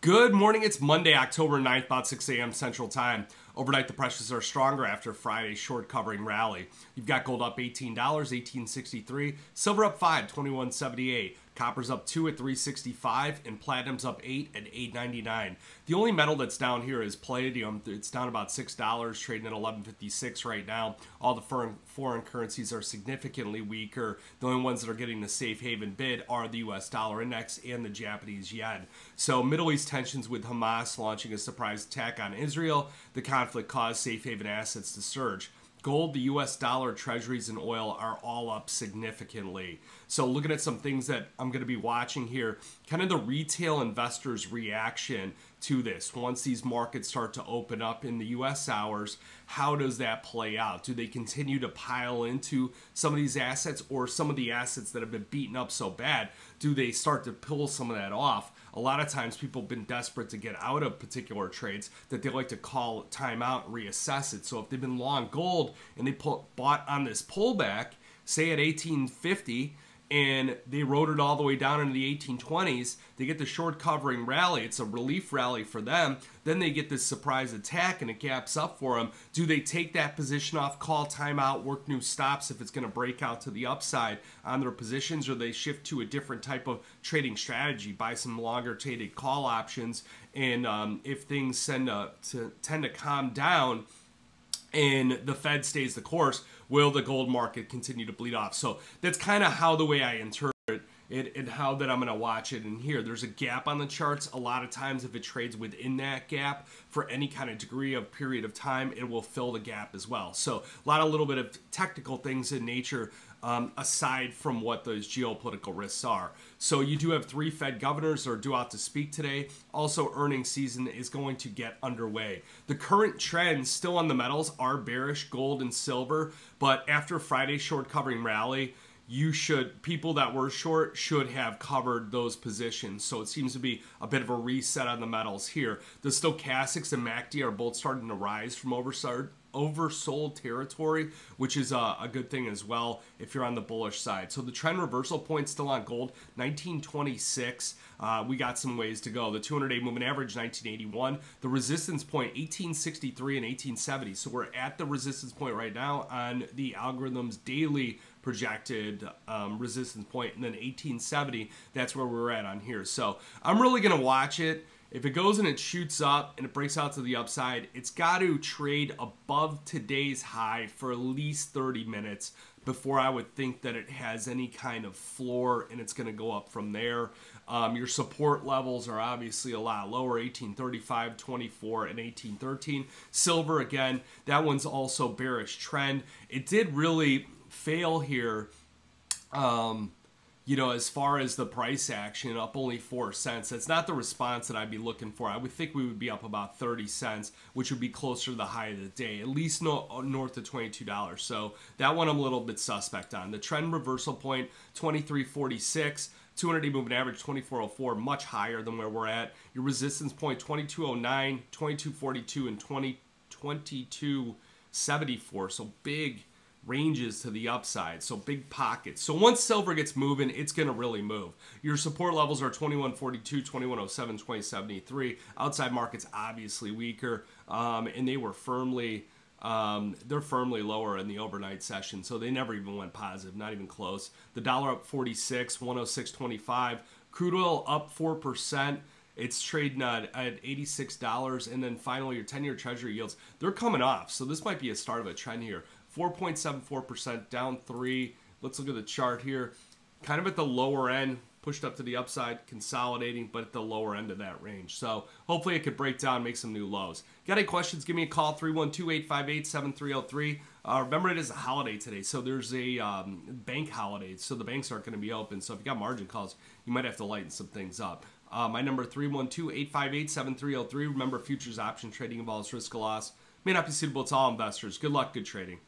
Good morning. It's Monday, October 9th, about 6 a.m. Central Time. Overnight, the prices are stronger after Friday's short covering rally. You've got gold up $18, $18.63. Silver up $5, $21.78. Copper's up 2 at $3.65, and platinum's up 8 at $8.99. The only metal that's down here is palladium. It's down about $6, trading at $11.56 right now. All the foreign currencies are significantly weaker. The only ones that are getting the safe haven bid are the U.S. dollar index and the Japanese yen. So Middle East tensions with Hamas launching a surprise attack on Israel. The conflict caused safe haven assets to surge. Gold, the U.S. dollar, treasuries, and oil are all up significantly. So looking at some things that I'm going to be watching here, kind of the retail investors' reaction to this. Once these markets start to open up in the U.S. hours, how does that play out? Do they continue to pile into some of these assets, or some of the assets that have been beaten up so bad, do they start to pull some of that off? A lot of times people have been desperate to get out of particular trades that they like to call time out and reassess it. So if they've been long gold and they bought on this pullback, say at 1850, and they rode it all the way down into the 1820s, they get the short covering rally. It's a relief rally for them. Then they get this surprise attack and it gaps up for them. Do they take that position off, call timeout, work new stops if it's going to break out to the upside on their positions, or they shift to a different type of trading strategy, buy some longer dated call options, and if things tend to calm down and the Fed stays the course, will the gold market continue to bleed off? So that's kind of how the way I interpret it and how that I'm going to watch it. And here, there's a gap on the charts. A lot of times if it trades within that gap for any kind of degree of period of time, it will fill the gap as well. So a little bit of technical things in nature aside from what those geopolitical risks are. So you do have 3 Fed governors that are due out to speak today. Also, earnings season is going to get underway. The current trends still on the metals are bearish, gold and silver, but after Friday's short covering rally, people that were short should have covered those positions. So it seems to be a bit of a reset on the metals here. The stochastics and MACD are both starting to rise from oversold territory, which is a good thing as well if you're on the bullish side. So the trend reversal point still on gold, 1926. We got some ways to go. The 200-day moving average, 1981. The resistance point, 1863 and 1870. So we're at the resistance point right now on the algorithm's daily projected resistance point, and then 1870, that's where we're at on here. So I'm really going to watch it. If it goes and it shoots up and it breaks out to the upside, it's got to trade above today's high for at least 30 minutes before I would think that it has any kind of floor and it's going to go up from there. Your support levels are obviously a lot lower, 1835, 24, and 1813. Silver, again, that one's also bearish trend. It did really fail here, as far as the price action, up only 4 cents. That's not the response that I'd be looking for. I would think we would be up about 30 cents, which would be closer to the high of the day, at least north of $22. So that one I'm a little bit suspect on. The trend reversal point, 23.46. 200-day moving average, 24.04, much higher than where we're at. Your resistance point, 22.09, 22.42, and 22.74. So big ranges to the upside, so big pockets. So once silver gets moving, it's going to really move. Your support levels are 2142, 2107, 2073. Outside markets obviously weaker, and they were firmly lower in the overnight session, so they never even went positive, not even close. The dollar up 46, 106.25. Crude oil up 4%. It's trading at $86, and then finally your 10-year treasury yields, they're coming off, so this might be a start of a trend here. 4.74%, down 3. Let's look at the chart here. Kind of at the lower end, pushed up to the upside, consolidating, but at the lower end of that range. So hopefully it could break down, make some new lows. Got any questions, give me a call, 312-858-7303. Remember, it is a holiday today, so there's a bank holiday, so the banks aren't going to be open. So if you got margin calls, you might have to lighten some things up. My number, 312-858-7303. Remember, futures option trading involves risk of loss. May not be suitable to all investors. Good luck, good trading.